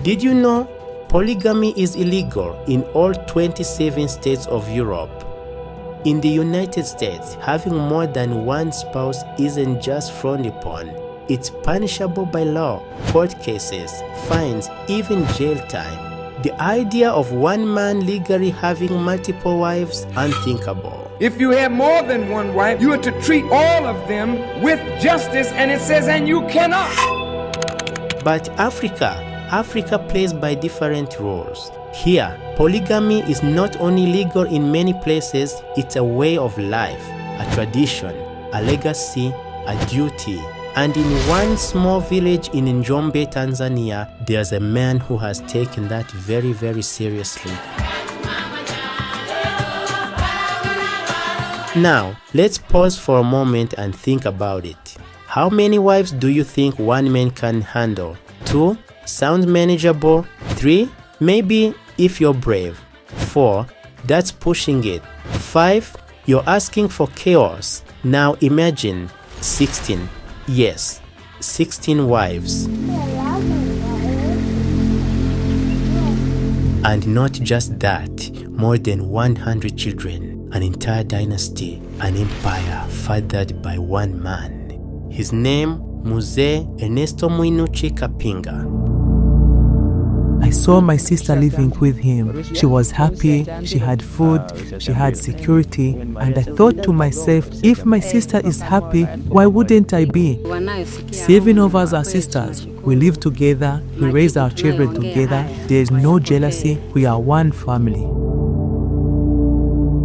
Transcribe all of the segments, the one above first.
Did you know polygamy is illegal in all 27 states of Europe? In the United States, having more than one spouse isn't just frowned upon. It's punishable by law, court cases, fines, even jail time. The idea of one man legally having multiple wives, unthinkable. If you have more than one wife, you are to treat all of them with justice, and it says, and you cannot. But Africa plays by different rules. Here, polygamy is not only legal in many places, it's a way of life, a tradition, a legacy, a duty. And in one small village in Njombe, Tanzania, there's a man who has taken that very, very seriously. Now, let's pause for a moment and think about it. How many wives do you think one man can handle? 2? Sounds manageable. 3? Maybe if you're brave. 4? That's pushing it. 5? You're asking for chaos. Now imagine 16. Yes, 16 wives. And not just that, more than 100 children, an entire dynasty, an empire fathered by one man. His name, Mzee Ernesto Mwinuchi Kapinga. I saw my sister living with him. She was happy, she had food, she had security, and I thought to myself, if my sister is happy, why wouldn't I be? 7 of us are sisters. We live together, we raise our children together. There is no jealousy, we are one family.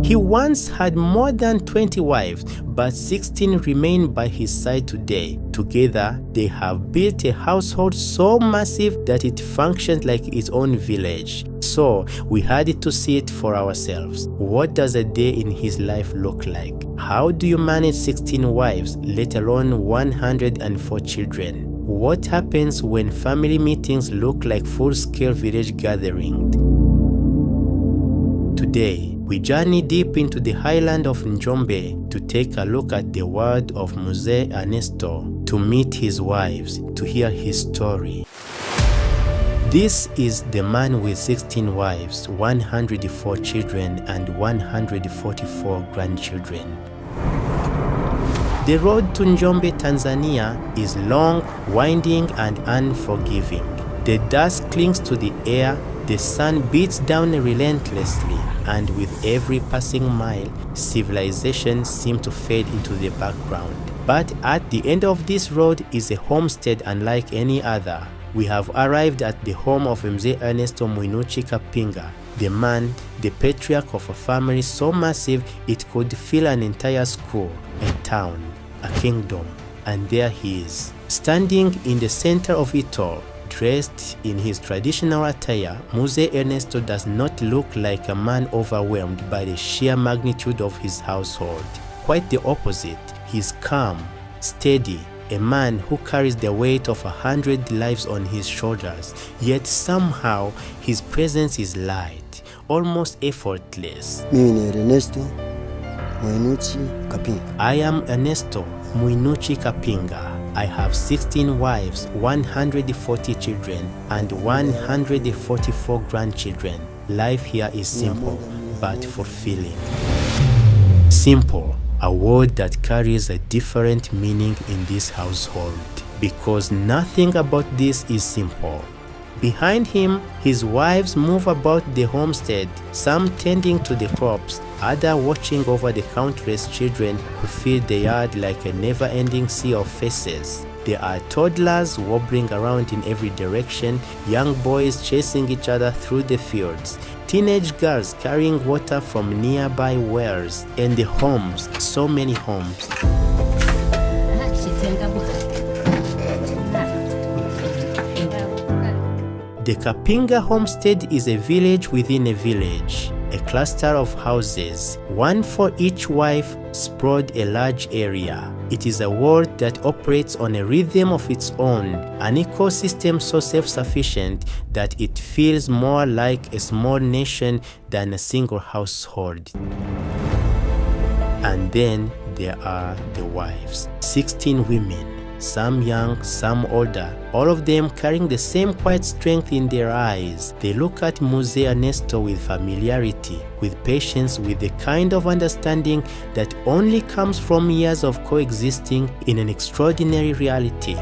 He once had more than 20 wives, but 16 remain by his side today. Together, they have built a household so massive that it functions like its own village. So, we had to see it for ourselves. What does a day in his life look like? How do you manage 16 wives, let alone 104 children? What happens when family meetings look like full-scale village gatherings? Today, we journey deep into the highland of Njombe to take a look at the world of Mzee Ernesto, to meet his wives, to hear his story. This is the man with 16 wives, 104 children, and 144 grandchildren. The road to Njombe, Tanzania is long, winding, and unforgiving. The dust clings to the air, the sun beats down relentlessly, and with every passing mile, civilization seems to fade into the background. But at the end of this road is a homestead unlike any other. We have arrived at the home of Mzee Ernesto Mwinuchi Kapinga, the man, the patriarch of a family so massive it could fill an entire school, a town, a kingdom. And there he is, standing in the center of it all. Dressed in his traditional attire, Mzee Ernesto does not look like a man overwhelmed by the sheer magnitude of his household. Quite the opposite. He's calm, steady, a man who carries the weight of 100 lives on his shoulders, yet somehow his presence is light, almost effortless. I am Ernesto Mwinuchi Kapinga. I have 16 wives, 140 children, and 144 grandchildren. Life here is simple, but fulfilling. Simple, a word that carries a different meaning in this household, because nothing about this is simple. Behind him, his wives move about the homestead, some tending to the crops, others watching over the countless children who fill the yard like a never-ending sea of faces. There are toddlers wobbling around in every direction, young boys chasing each other through the fields, teenage girls carrying water from nearby wells, and the homes, so many homes. The Kapinga homestead is a village within a village, a cluster of houses, one for each wife, sprawled a large area. It is a world that operates on a rhythm of its own, an ecosystem so self-sufficient that it feels more like a small nation than a single household. And then there are the wives, 16 women, some young, some older, all of them carrying the same quiet strength in their eyes. They look at Mzee Ernesto with familiarity, with patience, with the kind of understanding that only comes from years of coexisting in an extraordinary reality.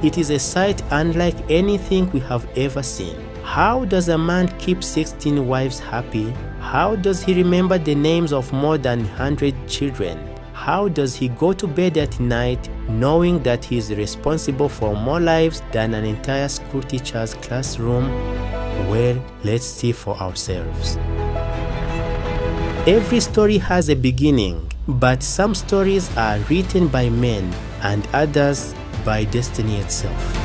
It is a sight unlike anything we have ever seen. How does a man keep 16 wives happy? How does he remember the names of more than 100 children? How does he go to bed at night knowing that he is responsible for more lives than an entire school teacher's classroom? Well, let's see for ourselves. Every story has a beginning, but some stories are written by men and others by destiny itself.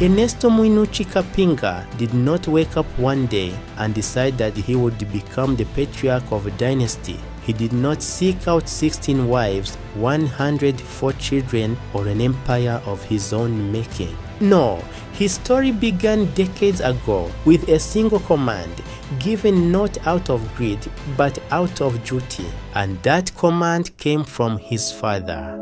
Ernesto Mwinuchi Kapinga did not wake up one day and decide that he would become the patriarch of a dynasty. He did not seek out 16 wives, 104 children, or an empire of his own making. No, his story began decades ago with a single command, given not out of greed but out of duty, and that command came from his father.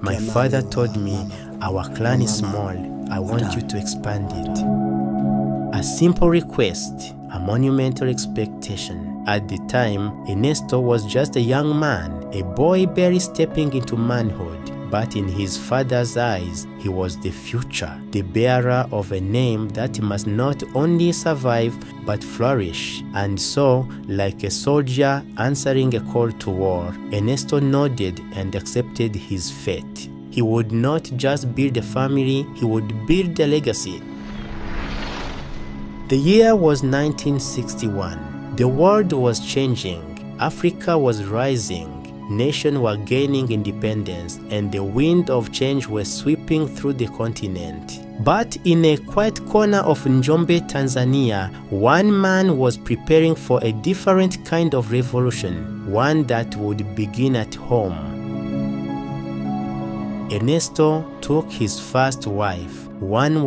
My father told me, "Our clan is small, I want you to expand it." A simple request, a monumental expectation. At the time, Ernesto was just a young man, a boy barely stepping into manhood. But in his father's eyes, he was the future, the bearer of a name that must not only survive but flourish. And so, like a soldier answering a call to war, Ernesto nodded and accepted his fate. He would not just build a family, he would build a legacy. The year was 1961. The world was changing. Africa was rising. Nations were gaining independence, and the wind of change was sweeping through the continent. But in a quiet corner of Njombe, Tanzania, one man was preparing for a different kind of revolution, one that would begin at home. Ernesto took his first wife, one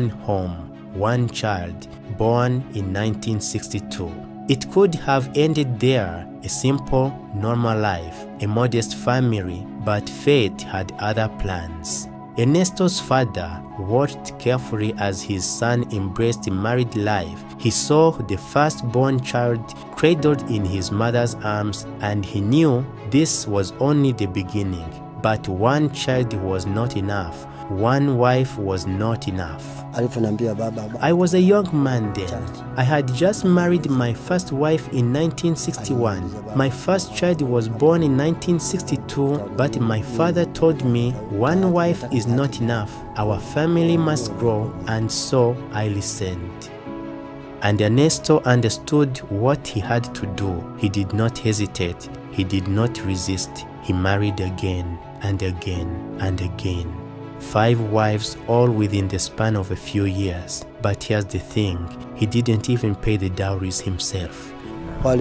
home, one child, born in 1962. It could have ended there, a simple, normal life, a modest family, but fate had other plans. Ernesto's father watched carefully as his son embraced married life. He saw the firstborn child cradled in his mother's arms, and he knew this was only the beginning. But one child was not enough. One wife was not enough. I was a young man then. I had just married my first wife in 1961. My first child was born in 1962, but my father told me one wife is not enough. Our family must grow, and so I listened. And Ernesto understood what he had to do. He did not hesitate. He did not resist. He married again and again and again. 5 wives, all within the span of a few years. But here's the thing, he didn't even pay the dowries himself. My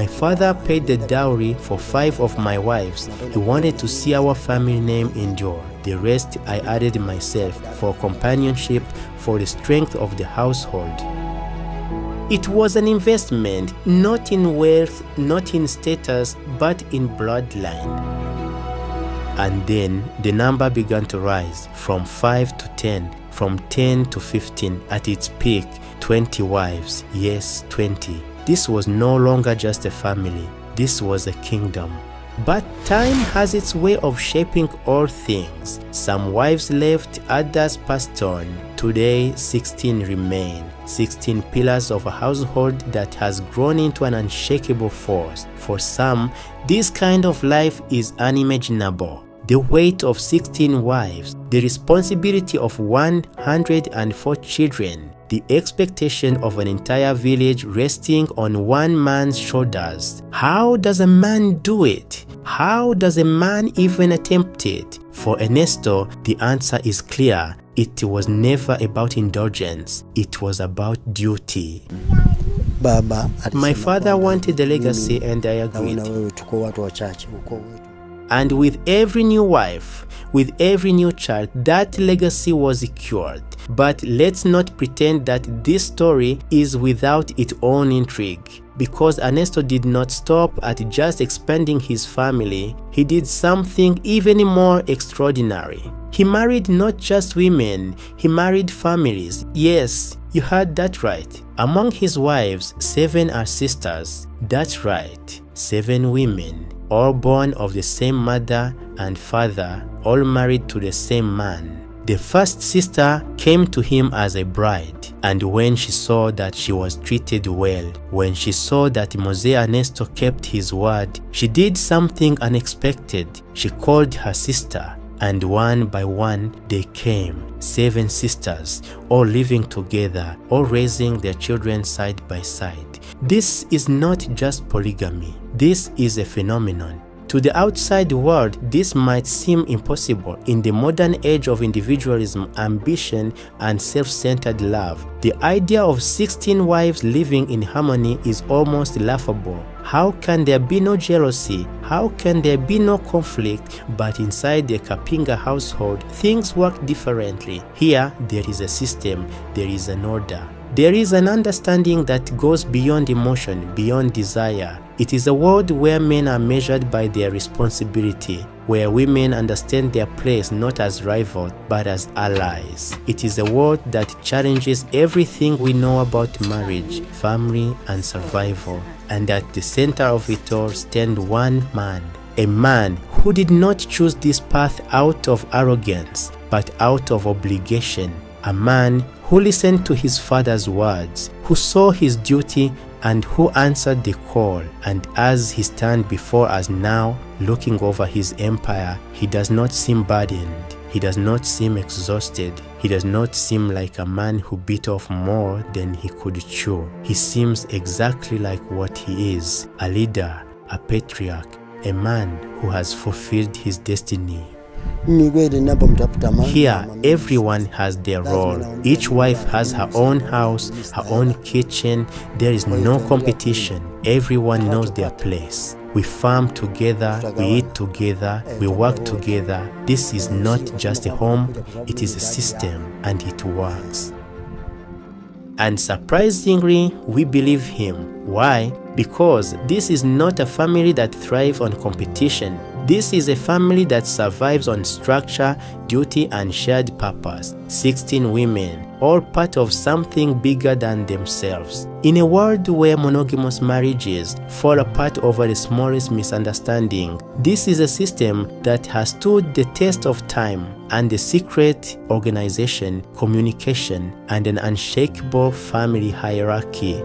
father paid the dowry for 5 of my wives. He wanted to see our family name endure. The rest I added myself for companionship, for the strength of the household. It was an investment, not in wealth, not in status, but in bloodline. And then the number began to rise from 5 to 10, from 10 to 15, at its peak, 20 wives. Yes, 20. This was no longer just a family. This was a kingdom. But time has its way of shaping all things. Some wives left, others passed on. Today, 16 remain. 16 pillars of a household that has grown into an unshakable force. For some, this kind of life is unimaginable. The weight of 16 wives, the responsibility of 104 children, the expectation of an entire village resting on one man's shoulders. How does a man do it? How does a man even attempt it? For Ernesto, the answer is clear. It was never about indulgence. It was about duty. My father wanted a legacy, and I agreed. And with every new wife, with every new child, that legacy was secured. But let's not pretend that this story is without its own intrigue. Because Ernesto did not stop at just expanding his family, he did something even more extraordinary. He married not just women, he married families. Yes, you heard that right. Among his wives, 7 are sisters. That's right, 7 women, all born of the same mother and father, all married to the same man. The first sister came to him as a bride, and when she saw that she was treated well, when she saw that Mose Ernesto kept his word, she did something unexpected. She called her sister, and one by one they came, 7 sisters, all living together, all raising their children side by side. This is not just polygamy. This is a phenomenon. To the outside world, this might seem impossible in the modern age of individualism, ambition, and self-centered love. The idea of 16 wives living in harmony is almost laughable. How can there be no jealousy? How can there be no conflict? But inside the Kapinga household, things work differently. Here, there is a system, there is an order. There is an understanding that goes beyond emotion, beyond desire. It is a world where men are measured by their responsibility, where women understand their place not as rivals but as allies. It is a world that challenges everything we know about marriage, family, and survival. And at the center of it all stands one man, a man who did not choose this path out of arrogance, but out of obligation. A man who listened to his father's words, who saw his duty, and who answered the call. And as he stands before us now, looking over his empire, he does not seem burdened. He does not seem exhausted. He does not seem like a man who bit off more than he could chew. He seems exactly like what he is, a leader, a patriarch, a man who has fulfilled his destiny. Here, everyone has their role. Each wife has her own house, her own kitchen. There is no competition. Everyone knows their place. We farm together, we eat together, we work together. This is not just a home, it is a system, and it works. And surprisingly, we believe him. Why? Because this is not a family that thrives on competition. This is a family that survives on structure, duty, and shared purpose. 16 women, all part of something bigger than themselves. In a world where monogamous marriages fall apart over the smallest misunderstanding, this is a system that has stood the test of time, and the secret, organization, communication, and an unshakable family hierarchy.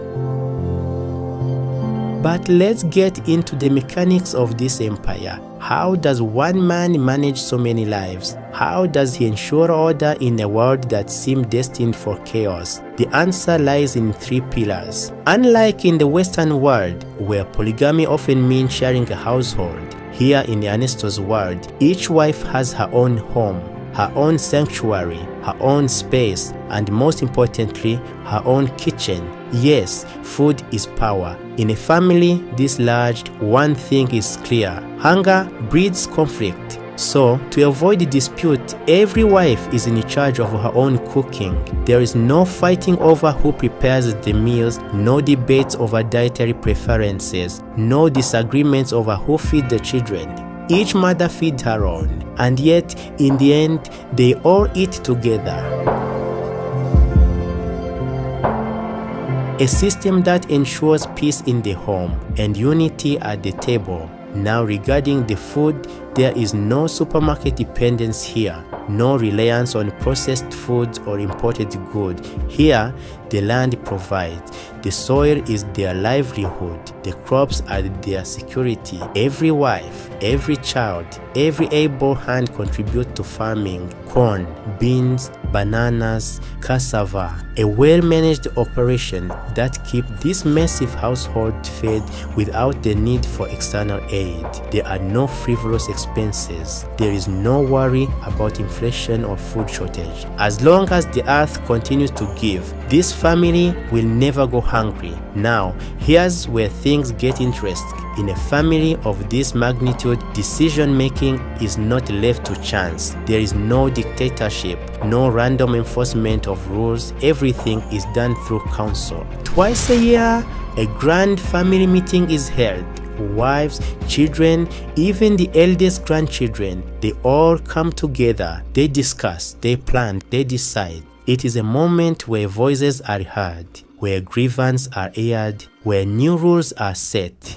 But let's get into the mechanics of this empire. How does one man manage so many lives? How does he ensure order in a world that seemed destined for chaos? The answer lies in 3 pillars. Unlike in the Western world, where polygamy often means sharing a household, here in Ernesto's world, each wife has her own home, her own sanctuary, her own space, and most importantly, her own kitchen. Yes, food is power. In a family this large, one thing is clear: hunger breeds conflict. So, to avoid dispute, every wife is in charge of her own cooking. There is no fighting over who prepares the meals, no debates over dietary preferences, no disagreements over who feeds the children. Each mother feeds her own, and yet, in the end, they all eat together. A system that ensures peace in the home and unity at the table. Now, regarding the food, there is no supermarket dependence here, no reliance on processed foods or imported goods. Here, the land provides. The soil is their livelihood. The crops are their security. Every wife, every child, every able hand contribute to farming: corn, beans, bananas, cassava. A well-managed operation that keeps this massive household fed without the need for external aid. There are no frivolous expenses. There is no worry about inflation or food shortage. As long as the earth continues to give, This family will never go hungry. Now, here's where things get interesting. In a family of this magnitude, decision-making is not left to chance. There is no dictatorship, no random enforcement of rules. Everything is done through council. Twice a year, a grand family meeting is held. Wives, children, even the eldest grandchildren, they all come together. They discuss, they plan, they decide. It is a moment where voices are heard, where grievances are aired, where new rules are set.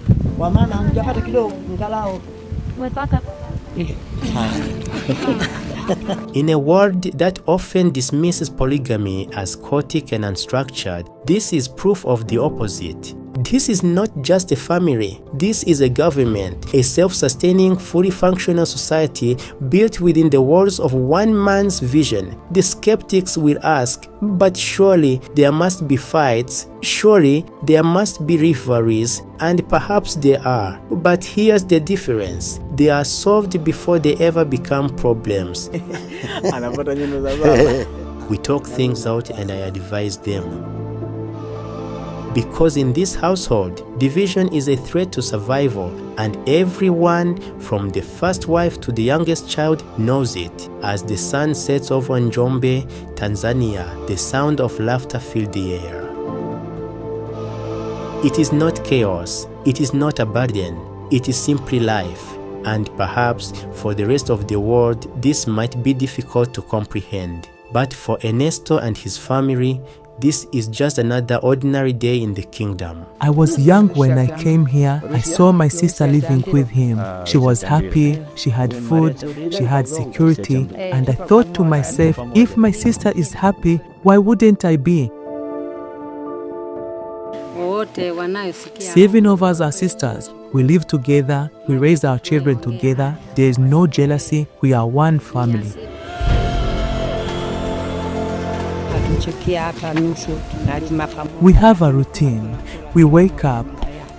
In a world that often dismisses polygamy as chaotic and unstructured, this is proof of the opposite. This is not just a family. This is a government, a self-sustaining, fully functional society built within the walls of one man's vision. The skeptics will ask, but surely there must be fights, surely there must be rivalries, and perhaps there are. But here's the difference. They are solved before they ever become problems. We talk things out and I advise them. Because in this household, division is a threat to survival, and everyone, from the first wife to the youngest child, knows it. As the sun sets over Njombe, Tanzania, the sound of laughter fills the air. It is not chaos, it is not a burden, it is simply life. And perhaps for the rest of the world, this might be difficult to comprehend. But for Ernesto and his family, this is just another ordinary day in the kingdom. I was young when I came here. I saw my sister living with him. She was happy, she had food, she had security, and I thought to myself, if my sister is happy, why wouldn't I be? 7 of us are sisters. We live together, we raise our children together. There is no jealousy, we are one family. We have a routine. We wake up,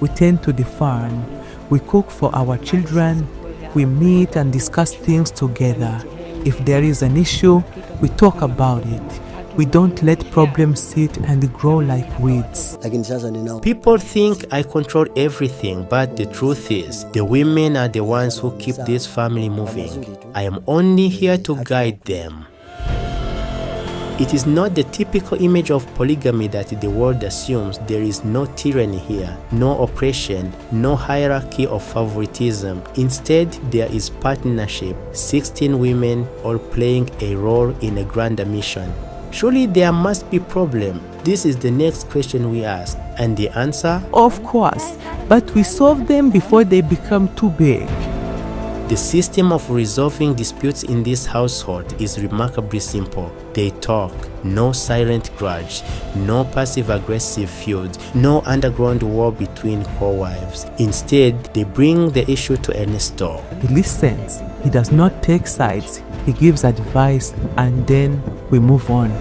we tend to the farm, we cook for our children, we meet and discuss things together. If there is an issue, we talk about it. We don't let problems sit and grow like weeds. People think I control everything, but the truth is, the women are the ones who keep this family moving. I am only here to guide them. It is not the typical image of polygamy that the world assumes. There is no tyranny here, no oppression, no hierarchy of favoritism. Instead, there is partnership, 16 women all playing a role in a grander mission. Surely there must be problem. This is the next question we ask. And the answer? Of course, but we solve them before they become too big. The system of resolving disputes in this household is remarkably simple. They talk, no silent grudge, no passive-aggressive feud, no underground war between co-wives. Instead, they bring the issue to Ernesto. He listens, he does not take sides, he gives advice, and then we move on.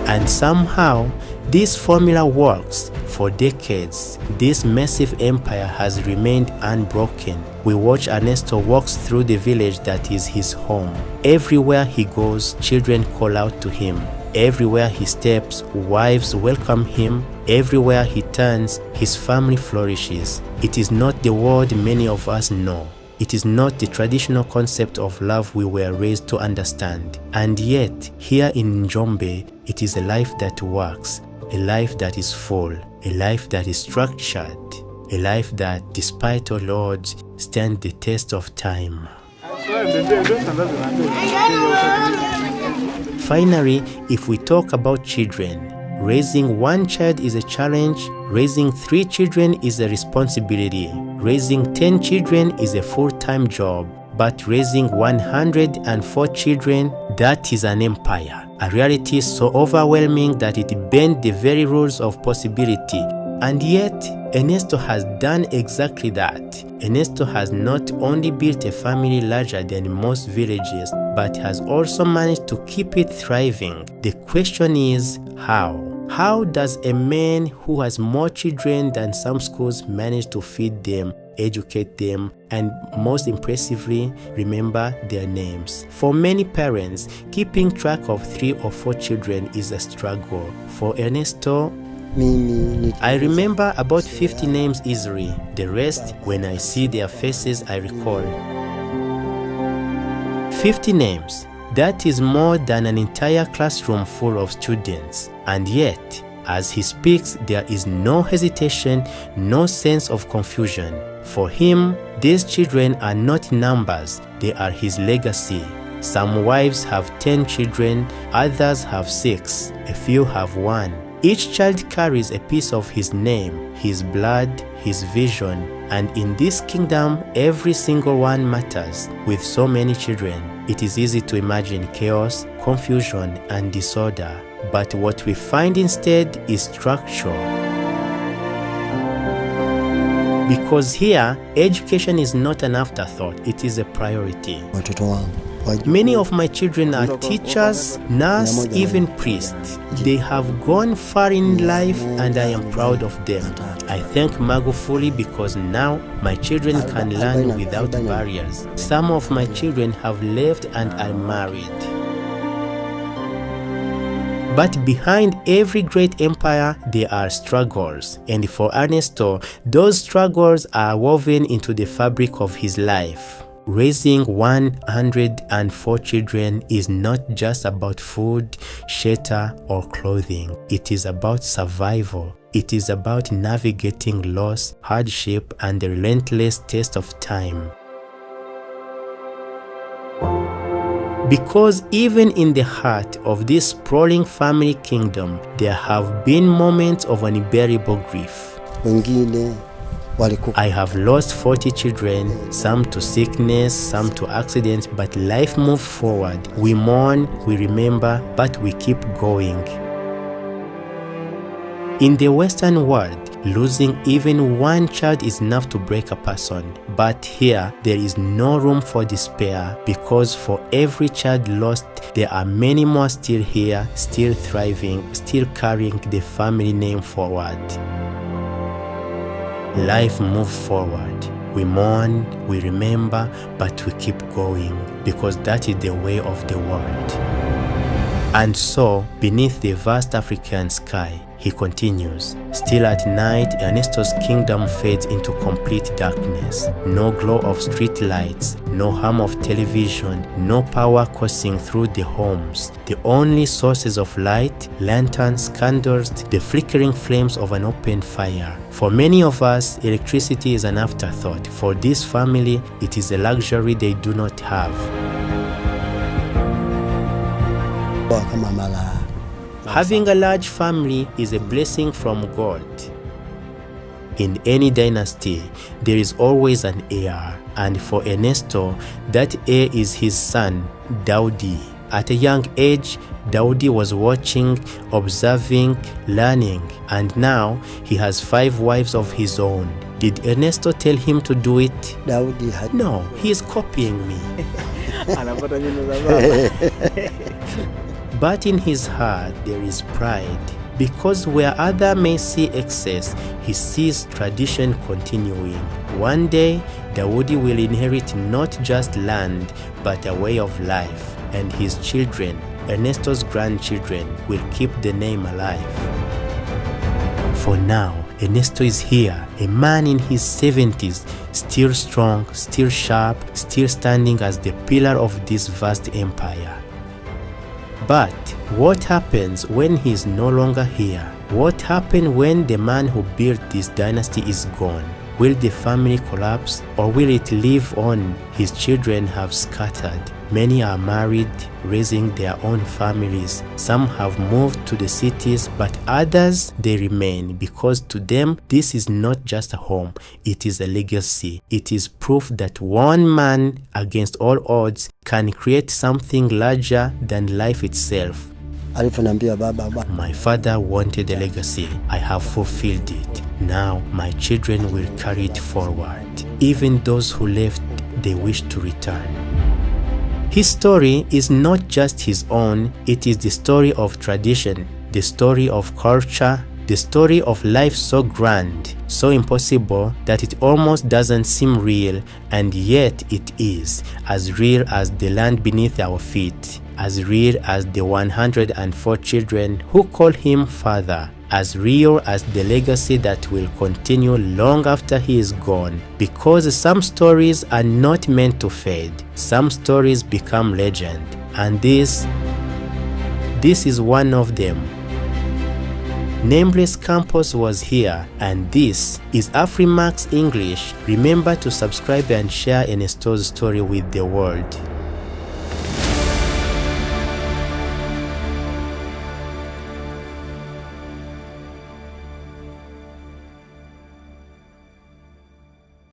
And somehow, this formula works. For decades, this massive empire has remained unbroken. We watch Ernesto walks through the village that is his home. Everywhere he goes, children call out to him. Everywhere he steps, wives welcome him. Everywhere he turns, his family flourishes. It is not the world many of us know. It is not the traditional concept of love we were raised to understand. And yet, here in Njombe, it is a life that works, a life that is full, a life that is structured, a life that, despite all odds, stands the test of time. Finally, if we talk about children, raising one child is a challenge, raising 3 children is a responsibility, raising 10 children is a full-time job, but raising 104 children, that is an empire. A reality so overwhelming that it bends the very rules of possibility. And yet, Ernesto has done exactly that. Ernesto has not only built a family larger than most villages, but has also managed to keep it thriving. The question is, how? How does a man who has more children than some schools manage to feed them? educate them, and most impressively, remember their names. For many parents, keeping track of 3 or 4 children is a struggle. For Ernesto, I remember about 50 names easily. The rest, when I see their faces, I recall. 50 names. That is more than an entire classroom full of students. And yet, as he speaks, there is no hesitation, no sense of confusion. For him, these children are not numbers, they are his legacy. Some wives have 10 children, others have 6, a few have 1. Each child carries a piece of his name, his blood, his vision, and in this kingdom, every single one matters. With so many children, it is easy to imagine chaos, confusion, and disorder. But what we find instead is structure. Because here, education is not an afterthought, it is a priority. Many of my children are teachers, nurses, even priests. They have gone far in life and I am proud of them. I thank Magufuli because now my children can learn without barriers. Some of my children have left and are married. But behind every great empire, there are struggles. And for Ernesto, those struggles are woven into the fabric of his life. Raising 104 children is not just about food, shelter, or clothing. It is about survival. It is about navigating loss, hardship, and the relentless test of time. Because even in the heart of this sprawling family kingdom, there have been moments of unbearable grief. I have lost 40 children, some to sickness, some to accidents, but life moved forward. We mourn, we remember, but we keep going. In the Western world, losing even one child is enough to break a person. But here, there is no room for despair, because for every child lost, there are many more still here, still thriving, still carrying the family name forward. Life moves forward. We mourn, we remember, but we keep going, because that is the way of the world. And so, beneath the vast African sky, he continues, still at night, Ernesto's kingdom fades into complete darkness. No glow of street lights, no hum of television, no power coursing through the homes. The only sources of light, lanterns, candles, the flickering flames of an open fire. For many of us, electricity is an afterthought. For this family, it is a luxury they do not have. Having a large family is a blessing from God. In any dynasty, there is always an heir, and for Ernesto, that heir is his son, Daudi. At a young age, Daudi was watching, observing, learning, and now he has 5 wives of his own. Did Ernesto tell him to do it? No, he is copying me. But in his heart there is pride, because where others may see excess, he sees tradition continuing. One day, Daudi will inherit not just land, but a way of life, and his children, Ernesto's grandchildren, will keep the name alive. For now, Ernesto is here, a man in his 70s, still strong, still sharp, still standing as the pillar of this vast empire. But what happens when he is no longer here? What happens when the man who built this dynasty is gone? Will the family collapse, or will it live on? His children have scattered. Many are married, raising their own families. Some have moved to the cities, but others, they remain, because to them, this is not just a home, it is a legacy. It is proof that one man, against all odds, can create something larger than life itself. My father wanted a legacy. I have fulfilled it. Now my children will carry it forward. Even those who left, they wish to return. His story is not just his own, it is the story of tradition, the story of culture, The story of life so grand, so impossible that it almost doesn't seem real, and yet it is, as real as the land beneath our feet, as real as the 104 children who call him Father, as real as the legacy that will continue long after he is gone, because some stories are not meant to fade. Some stories become legend, and this is one of them. Nameless Campus was here, and this is Afrimax English. Remember to subscribe and share Ernesto's story with the world.